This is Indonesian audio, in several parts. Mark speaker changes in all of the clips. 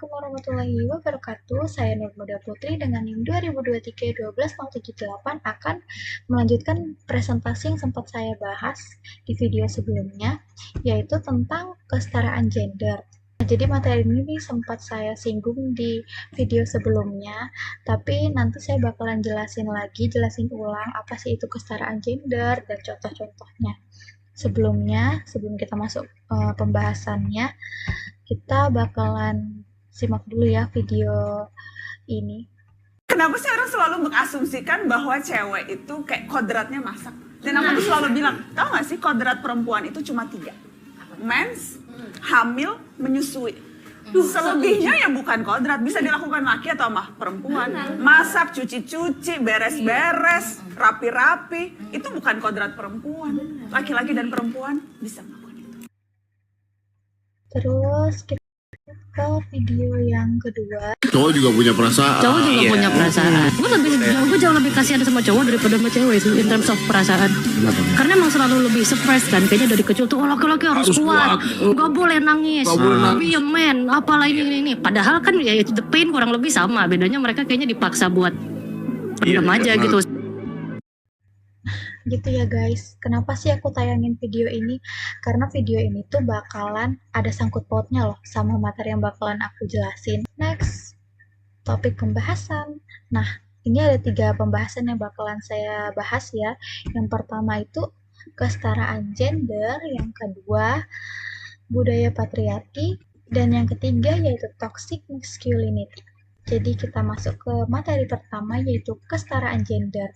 Speaker 1: Assalamualaikum warahmatullahi wabarakatuh. Saya Nur Muda Putri dengan NIM 2023-12078 akan melanjutkan presentasi yang sempat saya bahas di video sebelumnya, yaitu tentang kesetaraan gender. Jadi materi ini sempat saya singgung di video sebelumnya, tapi nanti saya bakalan jelasin ulang apa sih itu kesetaraan gender dan contoh-contohnya. Sebelum kita masuk pembahasannya, kita bakalan simak dulu ya video ini.
Speaker 2: Kenapa sih orang selalu mengasumsikan bahwa cewek itu kayak kodratnya masak? Dan aku tuh selalu bilang, tau gak sih kodrat perempuan itu cuma 3. Mens, hamil, menyusui. Selebihnya ya bukan kodrat, bisa dilakukan laki atau perempuan. Masak, cuci-cuci, beres-beres, rapi-rapi, itu bukan kodrat perempuan. Laki-laki dan perempuan bisa melakukan itu.
Speaker 1: Terus kita ke video yang kedua.
Speaker 3: Cowok juga punya perasaan.
Speaker 4: Cowok juga punya perasaan. Gue jauh lebih kasihan sama cowok daripada sama cewek sih in terms of perasaan. Karena emang selalu lebih suppressed kan. Kayaknya dari kecil tuh laki-laki harus kuat. Gak boleh nangis. Be a man. Apalah ini. Padahal kan ya the pain kurang lebih sama. Bedanya mereka kayaknya dipaksa buat pendem aja gitu.
Speaker 1: Gitu ya guys, kenapa sih aku tayangin video ini? Karena video ini tuh bakalan ada sangkut pautnya loh sama materi yang bakalan aku jelasin. Next, topik pembahasan. Nah, ini ada 3 pembahasan yang bakalan saya bahas ya. Yang pertama itu kesetaraan gender, yang kedua budaya patriarki, dan yang ketiga yaitu toxic masculinity. Jadi kita masuk ke materi pertama yaitu kesetaraan gender.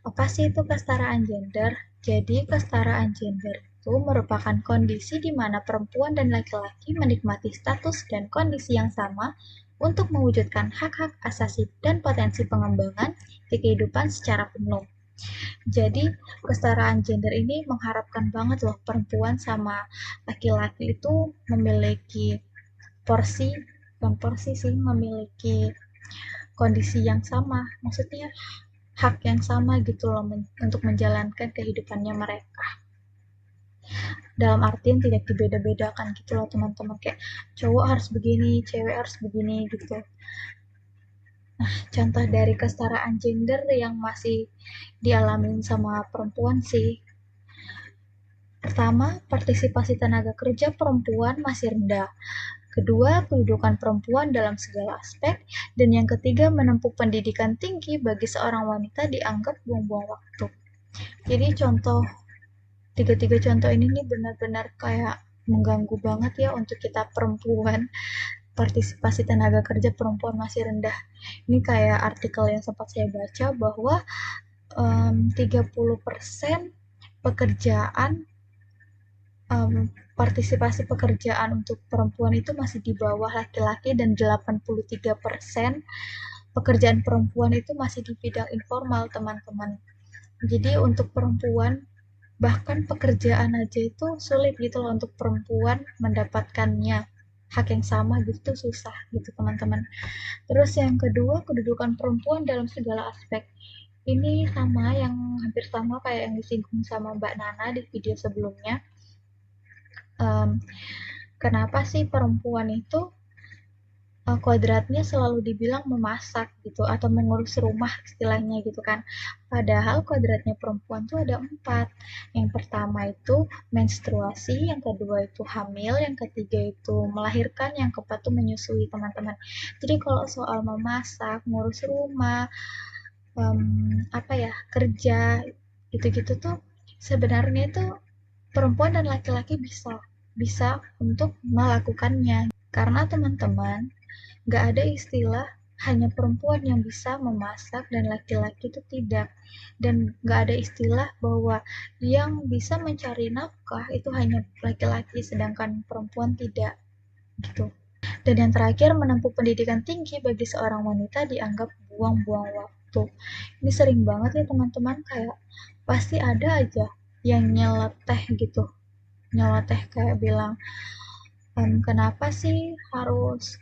Speaker 1: Apa sih itu kesetaraan gender? Jadi kesetaraan gender itu merupakan kondisi di mana perempuan dan laki-laki menikmati status dan kondisi yang sama untuk mewujudkan hak-hak asasi dan potensi pengembangan di kehidupan secara penuh. Jadi kesetaraan gender ini mengharapkan banget loh perempuan sama laki-laki itu memiliki memiliki kondisi yang sama, maksudnya hak yang sama gitu loh untuk menjalankan kehidupannya mereka. Dalam artian tidak dibeda-bedakan gitu loh teman-teman, kayak cowok harus begini, cewek harus begini gitu. Nah, contoh dari kesetaraan gender yang masih dialamin sama perempuan sih. Pertama, partisipasi tenaga kerja perempuan masih rendah. Kedua, kedudukan perempuan dalam segala aspek. Dan yang ketiga, menempuh pendidikan tinggi bagi seorang wanita dianggap buang-buang waktu. Jadi tiga contoh ini nih benar-benar kayak mengganggu banget ya untuk kita perempuan. Partisipasi tenaga kerja perempuan masih rendah. Ini kayak artikel yang sempat saya baca bahwa 30% pekerjaan partisipasi pekerjaan untuk perempuan itu masih di bawah laki-laki dan 83% pekerjaan perempuan itu masih di bidang informal, teman-teman. Jadi untuk perempuan bahkan pekerjaan aja itu sulit gitu loh untuk perempuan mendapatkannya. Hak yang sama gitu susah gitu teman-teman. Terus yang kedua, kedudukan perempuan dalam segala aspek. Ini hampir sama kayak yang disinggung sama Mbak Nana di video sebelumnya. Kenapa sih perempuan itu kodratnya selalu dibilang memasak gitu atau mengurus rumah istilahnya gitu kan, padahal kodratnya perempuan tuh ada 4. Yang pertama itu menstruasi, yang kedua itu hamil, yang ketiga itu melahirkan, yang keempat tuh menyusui teman-teman. Jadi kalau soal memasak, ngurus rumah, kerja gitu-gitu tuh sebenarnya itu perempuan dan laki-laki bisa untuk melakukannya. Karena teman-teman, nggak ada istilah hanya perempuan yang bisa memasak dan laki-laki itu tidak. Dan nggak ada istilah bahwa yang bisa mencari nafkah itu hanya laki-laki sedangkan perempuan tidak. Gitu. Dan yang terakhir, menempuh pendidikan tinggi bagi seorang wanita dianggap buang-buang waktu. Ini sering banget ya teman-teman, kayak pasti ada aja yang nyeleteh gitu. Nyeloteh kayak bilang, kenapa sih harus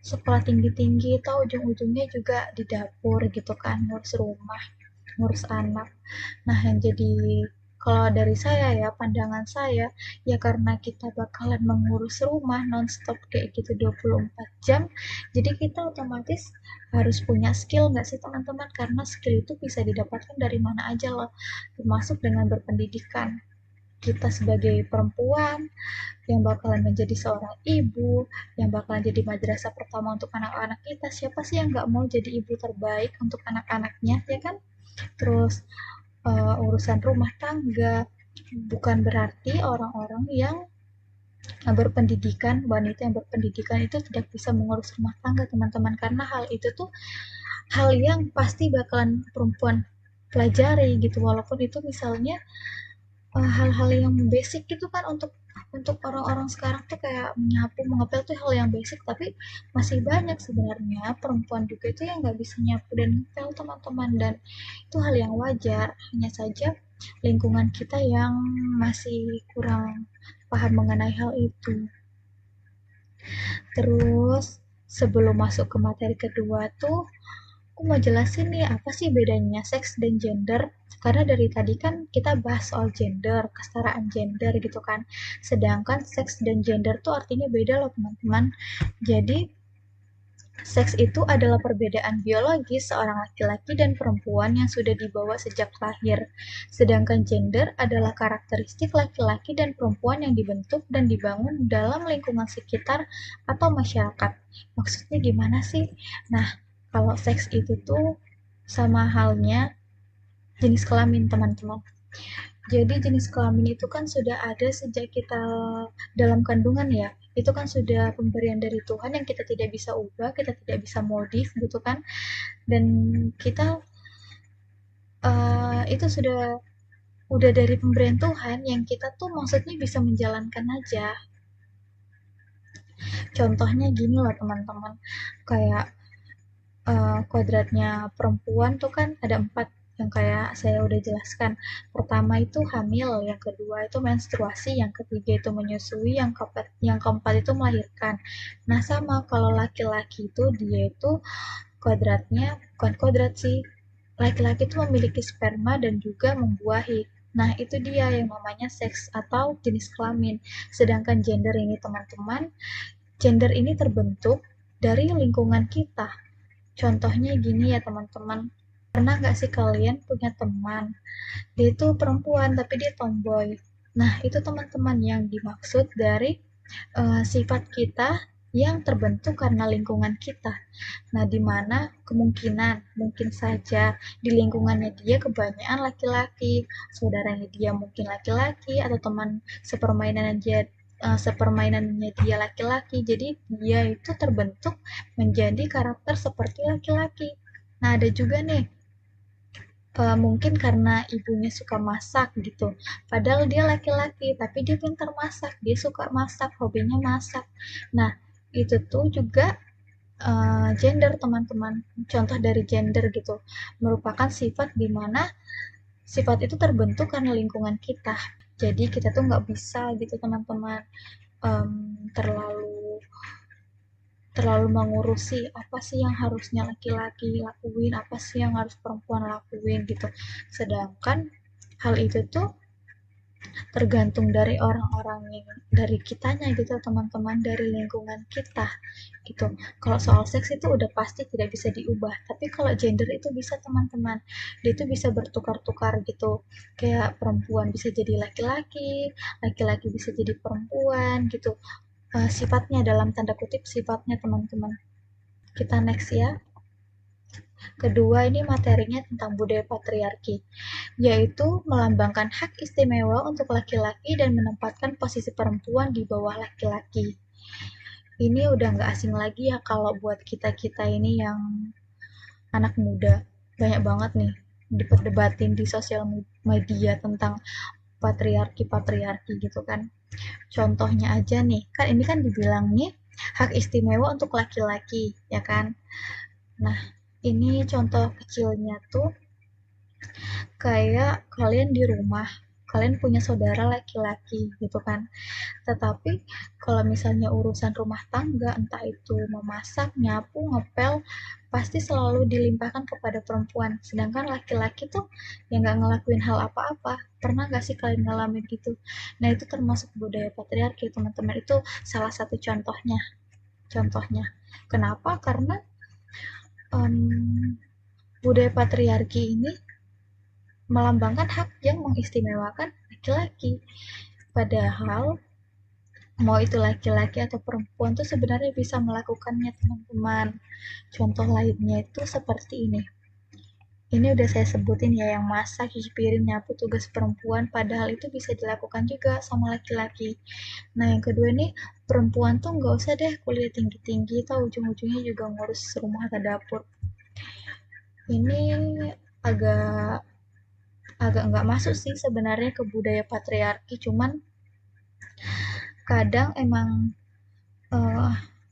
Speaker 1: sekolah tinggi-tinggi, atau ujung-ujungnya juga di dapur gitu kan, ngurus rumah, ngurus anak. Nah, yang jadi Kalau dari saya ya, pandangan saya, ya karena kita bakalan mengurus rumah nonstop kayak gitu 24 jam, jadi kita otomatis harus punya skill nggak sih teman-teman? Karena skill itu bisa didapatkan dari mana aja loh, termasuk dengan berpendidikan. Kita sebagai perempuan yang bakalan menjadi seorang ibu, yang bakalan jadi madrasah pertama untuk anak-anak kita, siapa sih yang nggak mau jadi ibu terbaik untuk anak-anaknya, ya kan? Terus urusan rumah tangga, bukan berarti orang-orang yang berpendidikan, wanita yang berpendidikan itu tidak bisa mengurus rumah tangga, teman-teman, karena hal itu tuh hal yang pasti bakalan perempuan pelajari gitu, walaupun itu misalnya hal-hal yang basic gitu kan, untuk orang-orang sekarang tuh kayak menyapu, mengepel tuh hal yang basic, tapi masih banyak sebenarnya perempuan juga itu yang nggak bisa nyapu dan ngepel, teman-teman, dan itu hal yang wajar, hanya saja lingkungan kita yang masih kurang paham mengenai hal itu. Terus sebelum masuk ke materi kedua tuh, aku mau jelasin nih apa sih bedanya seks dan gender. Karena dari tadi kan kita bahas soal gender, kesetaraan gender gitu kan. Sedangkan seks dan gender tuh artinya beda loh teman-teman. Jadi seks itu adalah perbedaan biologis seorang laki-laki dan perempuan yang sudah dibawa sejak lahir. Sedangkan gender adalah karakteristik laki-laki dan perempuan yang dibentuk dan dibangun dalam lingkungan sekitar atau masyarakat. Maksudnya gimana sih? Nah, kalau seks itu tuh sama halnya jenis kelamin, teman-teman. Jadi jenis kelamin itu kan sudah ada sejak kita dalam kandungan ya. Itu kan sudah pemberian dari Tuhan yang kita tidak bisa ubah, kita tidak bisa modif gitu kan. Dan kita itu udah dari pemberian Tuhan yang kita tuh maksudnya bisa menjalankan aja. Contohnya gini loh teman-teman, kayak kuadratnya perempuan tuh kan ada 4 yang kayak saya udah jelaskan. Pertama itu hamil, yang kedua itu menstruasi, yang ketiga itu menyusui, yang keempat itu melahirkan. Nah sama kalau laki-laki itu dia itu kuadratnya, bukan kuadrat sih, laki-laki itu memiliki sperma dan juga membuahi. Nah itu dia yang namanya seks atau jenis kelamin. Sedangkan gender ini teman-teman, gender ini terbentuk dari lingkungan kita. Contohnya gini ya teman-teman, pernah nggak sih kalian punya teman, dia itu perempuan tapi dia tomboy. Nah itu teman-teman yang dimaksud dari sifat kita yang terbentuk karena lingkungan kita. Nah dimana kemungkinan, mungkin saja di lingkungannya dia kebanyakan laki-laki, saudaranya dia mungkin laki-laki, atau teman sepermainannya dia laki-laki, jadi dia itu terbentuk menjadi karakter seperti laki-laki. Nah ada juga nih mungkin karena ibunya suka masak gitu, padahal dia laki-laki tapi dia pintar masak, dia suka masak, hobinya masak. Nah itu tuh juga gender teman-teman, contoh dari gender gitu, merupakan sifat di mana sifat itu terbentuk karena lingkungan kita. Jadi kita tuh nggak bisa gitu teman-teman terlalu terlalu mengurusi apa sih yang harusnya laki-laki lakuin, apa sih yang harus perempuan lakuin gitu. Sedangkan hal itu tuh tergantung dari orang-orang yang dari kitanya gitu teman-teman, dari lingkungan kita gitu. Kalau soal seks itu udah pasti tidak bisa diubah, tapi kalau gender itu bisa teman-teman, dia itu bisa bertukar-tukar gitu, kayak perempuan bisa jadi laki-laki, laki-laki bisa jadi perempuan gitu. Sifatnya dalam tanda kutip sifatnya teman-teman. Kita next ya. Kedua ini materinya tentang budaya patriarki, yaitu melambangkan hak istimewa untuk laki-laki dan menempatkan posisi perempuan di bawah laki-laki. Ini udah nggak asing lagi ya kalau buat kita-kita ini yang anak muda. Banyak banget nih diperdebatin di sosial media tentang patriarki gitu kan. Contohnya aja nih, kan ini kan dibilang nih hak istimewa untuk laki-laki, ya kan? Nah, ini contoh kecilnya tuh kayak kalian di rumah, kalian punya saudara laki-laki gitu kan. Tetapi kalau misalnya urusan rumah tangga, entah itu memasak, nyapu, ngepel, pasti selalu dilimpahkan kepada perempuan. Sedangkan laki-laki tuh yang nggak ngelakuin hal apa-apa. Pernah nggak sih kalian ngalamin gitu? Nah itu termasuk budaya patriarki teman-teman. Itu salah satu contohnya. Contohnya. Kenapa? Karena budaya patriarki ini melambangkan hak yang mengistimewakan laki-laki. Padahal mau itu laki-laki atau perempuan tuh sebenarnya bisa melakukannya teman-teman. Contoh lainnya itu seperti ini. Ini udah saya sebutin ya, yang masak, cuci piring, nyapu tugas perempuan, padahal itu bisa dilakukan juga sama laki-laki. Nah yang kedua nih, perempuan tuh nggak usah deh kuliah tinggi-tinggi, tau ujung-ujungnya juga ngurus rumah atau dapur. Ini agak nggak masuk sih sebenarnya ke budaya patriarki, cuman kadang emang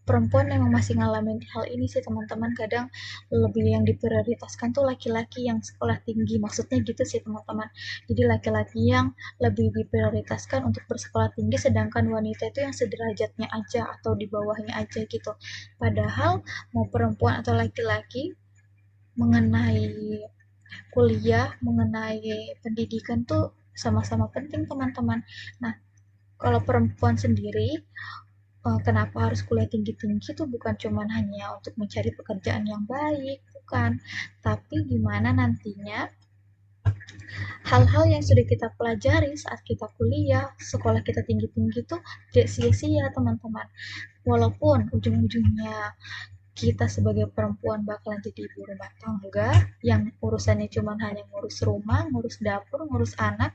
Speaker 1: perempuan emang masih ngalamin hal ini sih teman-teman. Kadang lebih yang diprioritaskan tuh laki-laki yang sekolah tinggi, maksudnya gitu sih teman-teman. Jadi laki-laki yang lebih diprioritaskan untuk bersekolah tinggi, sedangkan wanita itu yang sederajatnya aja atau di bawahnya aja gitu. Padahal mau perempuan atau laki-laki, mengenai kuliah, mengenai pendidikan tuh sama-sama penting teman-teman. Nah kalau perempuan sendiri, kenapa harus kuliah tinggi-tinggi itu bukan cuma hanya untuk mencari pekerjaan yang baik, bukan. Tapi gimana nantinya hal-hal yang sudah kita pelajari saat kita kuliah, sekolah kita tinggi-tinggi tuh tidak sia-sia teman-teman. Walaupun ujung-ujungnya kita sebagai perempuan bakalan jadi ibu rumah tangga yang urusannya cuma hanya ngurus rumah, ngurus dapur, ngurus anak,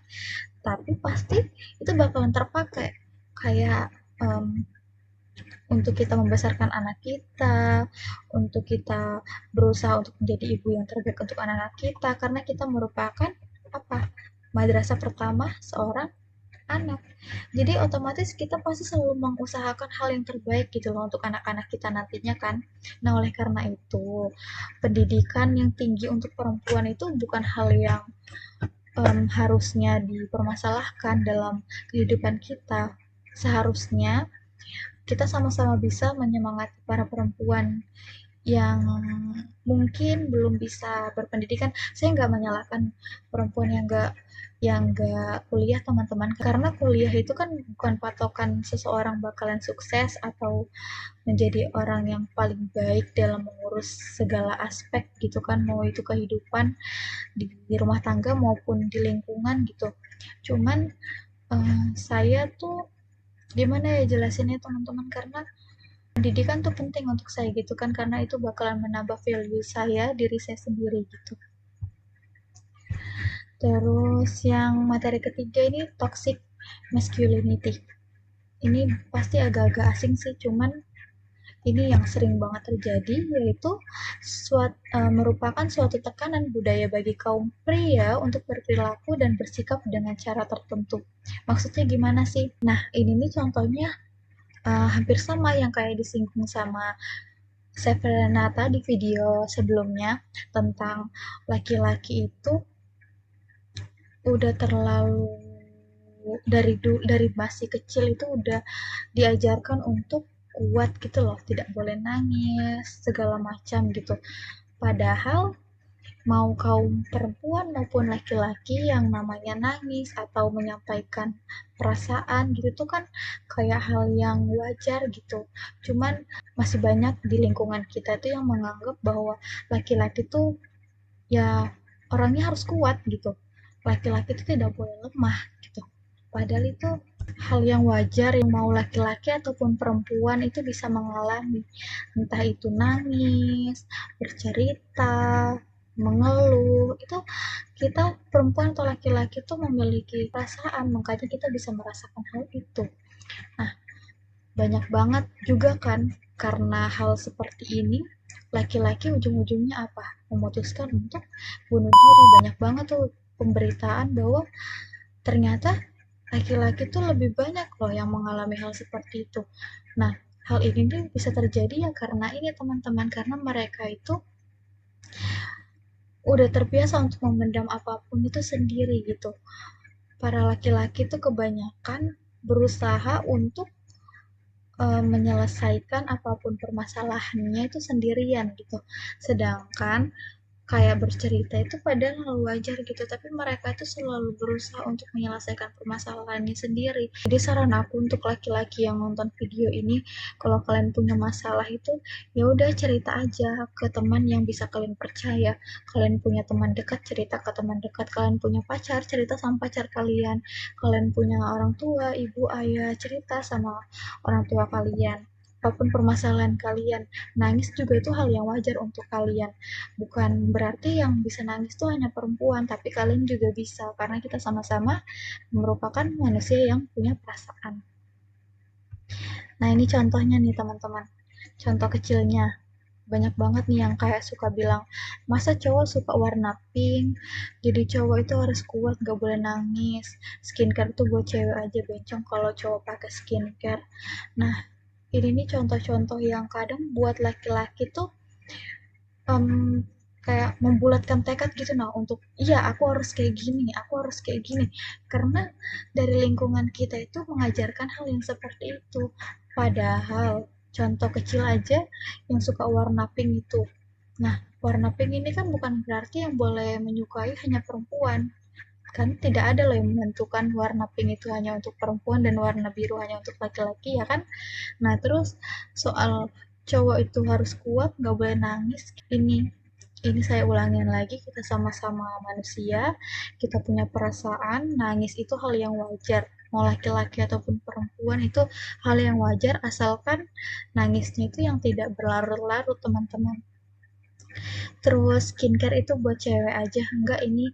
Speaker 1: tapi pasti itu bakalan terpakai kayak untuk kita membesarkan anak kita, untuk kita berusaha untuk menjadi ibu yang terbaik untuk anak-anak kita, karena kita merupakan apa? Madrasah pertama seorang anak. Jadi otomatis kita pasti selalu mengusahakan hal yang terbaik gitu loh untuk anak-anak kita nantinya kan. Nah oleh karena itu pendidikan yang tinggi untuk perempuan itu bukan hal yang harusnya dipermasalahkan dalam kehidupan kita. Seharusnya kita sama-sama bisa menyemangati para perempuan yang mungkin belum bisa berpendidikan. Saya nggak menyalahkan perempuan yang nggak kuliah teman-teman, karena kuliah itu kan bukan patokan seseorang bakalan sukses atau menjadi orang yang paling baik dalam mengurus segala aspek gitu kan, mau itu kehidupan di rumah tangga maupun di lingkungan gitu. Cuman saya tuh gimana ya jelasinnya teman-teman, karena pendidikan tuh penting untuk saya gitu kan, karena itu bakalan menambah value saya, diri saya sendiri gitu. Terus yang materi ketiga ini toxic masculinity. Ini pasti agak-agak asing sih, cuman ini yang sering banget terjadi, yaitu merupakan suatu tekanan budaya bagi kaum pria untuk berperilaku dan bersikap dengan cara tertentu. Maksudnya gimana sih? Nah, ini nih contohnya hampir sama yang kayak disinggung sama Severnata di video sebelumnya, tentang laki-laki itu udah terlalu dari masih kecil itu udah diajarkan untuk kuat gitu loh, tidak boleh nangis, segala macam gitu. Padahal mau kaum perempuan maupun laki-laki yang namanya nangis atau menyampaikan perasaan gitu tuh kan kayak hal yang wajar gitu. Cuman masih banyak di lingkungan kita tuh yang menganggap bahwa laki-laki tuh ya orangnya harus kuat gitu. Laki-laki itu tidak boleh lemah gitu. Padahal itu hal yang wajar yang mau laki-laki ataupun perempuan itu bisa mengalami. Entah itu nangis, bercerita, mengeluh, itu kita perempuan atau laki-laki itu memiliki perasaan, makanya kita bisa merasakan hal itu. Nah, banyak banget juga kan karena hal seperti ini laki-laki ujung-ujungnya apa? Memutuskan untuk bunuh diri. Banyak banget tuh pemberitaan bahwa ternyata laki-laki tuh lebih banyak loh yang mengalami hal seperti itu. Nah, hal ini tuh bisa terjadi ya karena ini teman-teman, karena mereka itu udah terbiasa untuk memendam apapun itu sendiri gitu. para laki-laki tuh kebanyakan berusaha untuk menyelesaikan apapun permasalahannya itu sendirian gitu. Sedangkan kayak bercerita itu padahal hal wajar gitu, tapi mereka itu selalu berusaha untuk menyelesaikan permasalahannya sendiri. Jadi saran aku untuk laki-laki yang nonton video ini, kalau kalian punya masalah itu ya udah cerita aja ke teman yang bisa kalian percaya. Kalian punya teman dekat, cerita ke teman dekat. Kalian punya pacar, cerita sama pacar kalian. Kalian punya orang tua, ibu, ayah, cerita sama orang tua kalian. Apapun permasalahan kalian, nangis juga itu hal yang wajar untuk kalian. Bukan berarti yang bisa nangis itu hanya perempuan, tapi kalian juga bisa karena kita sama-sama merupakan manusia yang punya perasaan. Nah, ini contohnya nih teman-teman. Contoh kecilnya. Banyak banget nih yang kayak suka bilang, masa cowok suka warna pink, jadi cowok itu harus kuat, gak boleh nangis. Skincare tuh buat cewek aja, bencong kalau cowok pakai skincare. Nah, ini nih contoh-contoh yang kadang buat laki-laki tuh kayak membulatkan tekad gitu nah untuk iya aku harus kayak gini, aku harus kayak gini. Karena dari lingkungan kita itu mengajarkan hal yang seperti itu. Padahal contoh kecil aja yang suka warna pink itu. Nah, warna pink ini kan bukan berarti yang boleh menyukai hanya perempuan. Kan tidak ada loh yang menentukan warna pink itu hanya untuk perempuan dan warna biru hanya untuk laki-laki ya kan. Nah terus soal cowok itu harus kuat nggak boleh nangis, ini saya ulangin lagi, kita sama-sama manusia, kita punya perasaan, nangis itu hal yang wajar, mau laki-laki ataupun perempuan itu hal yang wajar asalkan nangisnya itu yang tidak berlarut-larut teman-teman. Terus skincare itu buat cewek aja, enggak, ini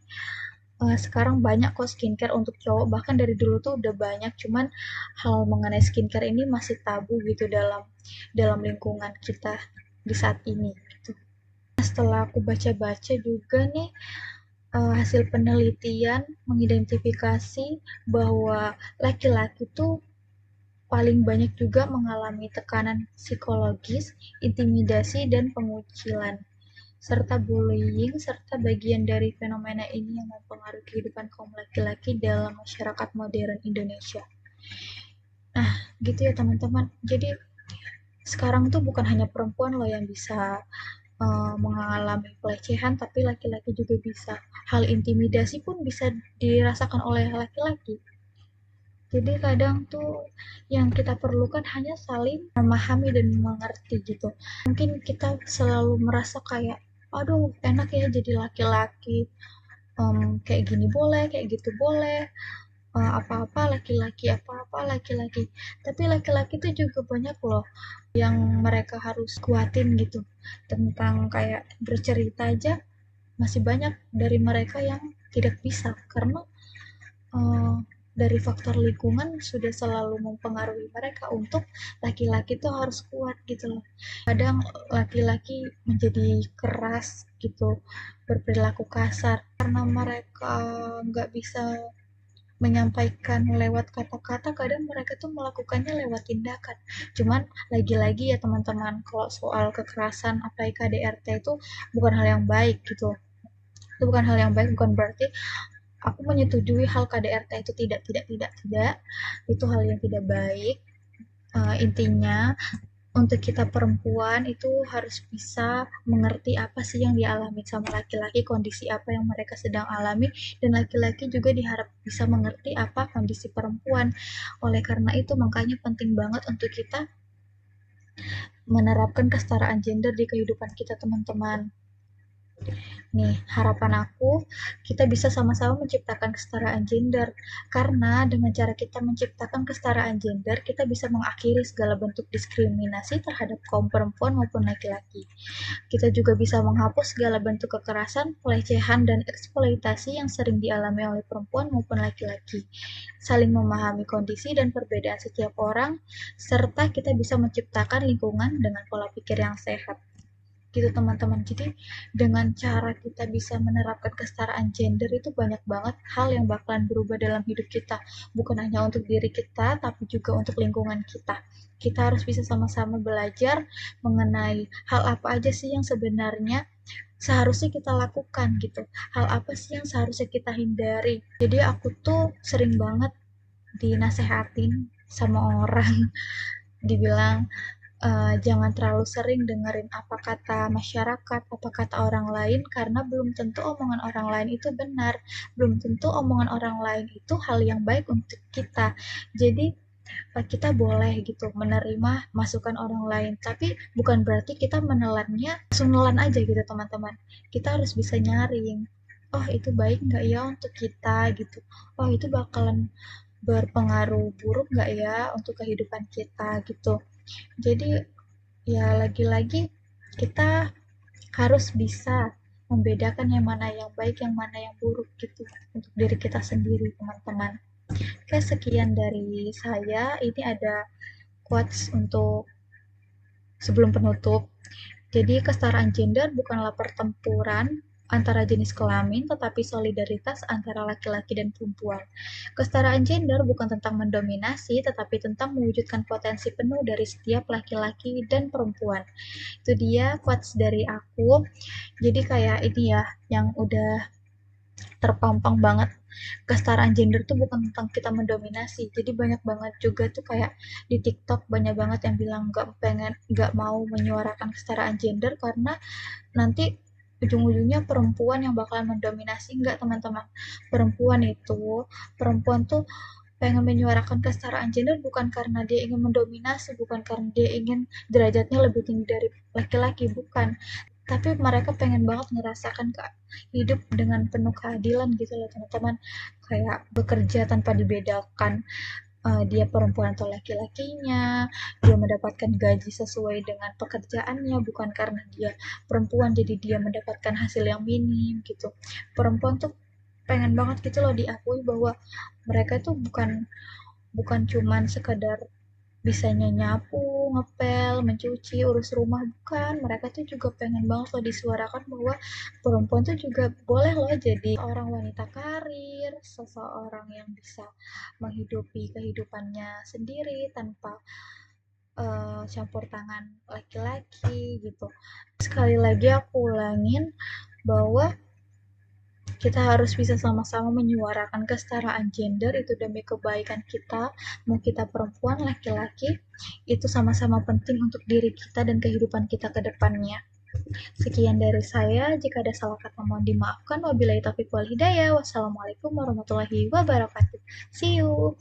Speaker 1: sekarang banyak kok skincare untuk cowok, bahkan dari dulu tuh udah banyak, cuman hal mengenai skincare ini masih tabu gitu dalam dalam lingkungan kita di saat ini gitu. Setelah aku baca-baca juga nih hasil penelitian mengidentifikasi bahwa laki-laki tuh paling banyak juga mengalami tekanan psikologis, intimidasi, dan pengucilan serta bullying, serta bagian dari fenomena ini yang mempengaruhi kehidupan kaum laki-laki dalam masyarakat modern Indonesia. Nah, gitu ya teman-teman. Jadi sekarang tuh bukan hanya perempuan loh yang bisa mengalami pelecehan, tapi laki-laki juga bisa. Hal intimidasi pun bisa dirasakan oleh laki-laki. Jadi kadang tuh yang kita perlukan hanya saling memahami dan mengerti gitu. Mungkin kita selalu merasa kayak aduh enak ya jadi laki-laki, kayak gini boleh kayak gitu boleh, apa-apa laki-laki apa-apa laki-laki, tapi laki-laki itu juga banyak loh yang mereka harus kuatin gitu. Tentang kayak bercerita aja masih banyak dari mereka yang tidak bisa karena dari faktor lingkungan sudah selalu mempengaruhi mereka untuk laki-laki tuh harus kuat gitu loh. Kadang laki-laki menjadi keras gitu, berperilaku kasar karena mereka nggak bisa menyampaikan lewat kata-kata, kadang mereka tuh melakukannya lewat tindakan. Cuman lagi-lagi ya teman-teman, kalau soal kekerasan apalagi KDRT itu bukan hal yang baik gitu. Itu bukan hal yang baik, bukan berarti aku menyetujui hal KDRT itu tidak, itu hal yang tidak baik. Intinya untuk kita perempuan itu harus bisa mengerti apa sih yang dialami sama laki-laki, kondisi apa yang mereka sedang alami, dan laki-laki juga diharap bisa mengerti apa kondisi perempuan. Oleh karena itu makanya penting banget untuk kita menerapkan kesetaraan gender di kehidupan kita teman-teman. Nih, harapan aku, kita bisa sama-sama menciptakan kesetaraan gender. Karena dengan cara kita menciptakan kesetaraan gender, kita bisa mengakhiri segala bentuk diskriminasi terhadap kaum perempuan maupun laki-laki. Kita juga bisa menghapus segala bentuk kekerasan, pelecehan, dan eksploitasi yang sering dialami oleh perempuan maupun laki-laki. Saling memahami kondisi dan perbedaan setiap orang, serta kita bisa menciptakan lingkungan dengan pola pikir yang sehat. Gitu teman-teman. Jadi dengan cara kita bisa menerapkan kesetaraan gender itu banyak banget hal yang bakalan berubah dalam hidup kita, bukan hanya untuk diri kita tapi juga untuk lingkungan kita. Kita harus bisa sama-sama belajar mengenai hal apa aja sih yang sebenarnya seharusnya kita lakukan gitu. Hal apa sih yang seharusnya kita hindari? Jadi aku tuh sering banget dinasehatin sama orang, dibilang jangan terlalu sering dengerin apa kata masyarakat, apa kata orang lain, karena belum tentu omongan orang lain itu benar, belum tentu omongan orang lain itu hal yang baik untuk kita. Jadi kita boleh gitu menerima masukan orang lain, tapi bukan berarti kita menelannya langsung nelan aja gitu teman-teman. Kita harus bisa nyaring, oh itu baik nggak ya untuk kita gitu, oh itu bakalan berpengaruh buruk nggak ya untuk kehidupan kita gitu. Jadi ya lagi-lagi kita harus bisa membedakan yang mana yang baik, yang mana yang buruk gitu untuk diri kita sendiri, teman-teman. Oke, sekian dari saya. Ini ada quotes untuk sebelum penutup. Jadi kesetaraan gender bukanlah pertempuran antara jenis kelamin, tetapi solidaritas antara laki-laki dan perempuan. Kesetaraan gender bukan tentang mendominasi, tetapi tentang mewujudkan potensi penuh dari setiap laki-laki dan perempuan. Itu dia quotes dari aku. Jadi kayak ini ya, yang udah terpampang banget. Kesetaraan gender tuh bukan tentang kita mendominasi. Jadi banyak banget juga tuh kayak di TikTok banyak banget yang bilang nggak mau menyuarakan kesetaraan gender karena nanti ujung-ujungnya perempuan yang bakalan mendominasi. Enggak, teman-teman. Perempuan tuh pengen menyuarakan kesetaraan gender bukan karena dia ingin mendominasi, bukan karena dia ingin derajatnya lebih tinggi dari laki-laki, bukan. Tapi mereka pengen banget ngerasakan hidup dengan penuh keadilan gitu loh teman-teman. Kayak bekerja tanpa dibedakan dia perempuan atau laki-lakinya, dia mendapatkan gaji sesuai dengan pekerjaannya, bukan karena dia perempuan jadi dia mendapatkan hasil yang minim gitu. Perempuan tuh pengen banget gitu loh diakui bahwa mereka tuh bukan bukan cuman sekedar bisanya nyapu, ngepel, mencuci, urus rumah, bukan. Mereka tuh juga pengen banget loh disuarakan bahwa perempuan tuh juga boleh loh jadi orang wanita karir, seseorang yang bisa menghidupi kehidupannya sendiri tanpa campur tangan laki-laki gitu. Sekali lagi aku ulangin bahwa kita harus bisa sama-sama menyuarakan kesetaraan gender itu demi kebaikan kita, mau kita perempuan, laki-laki, itu sama-sama penting untuk diri kita dan kehidupan kita ke depannya. Sekian dari saya, jika ada salah kata mohon dimaafkan. Wabillahi taufiq wal hidayah. Wassalamualaikum warahmatullahi wabarakatuh. See you.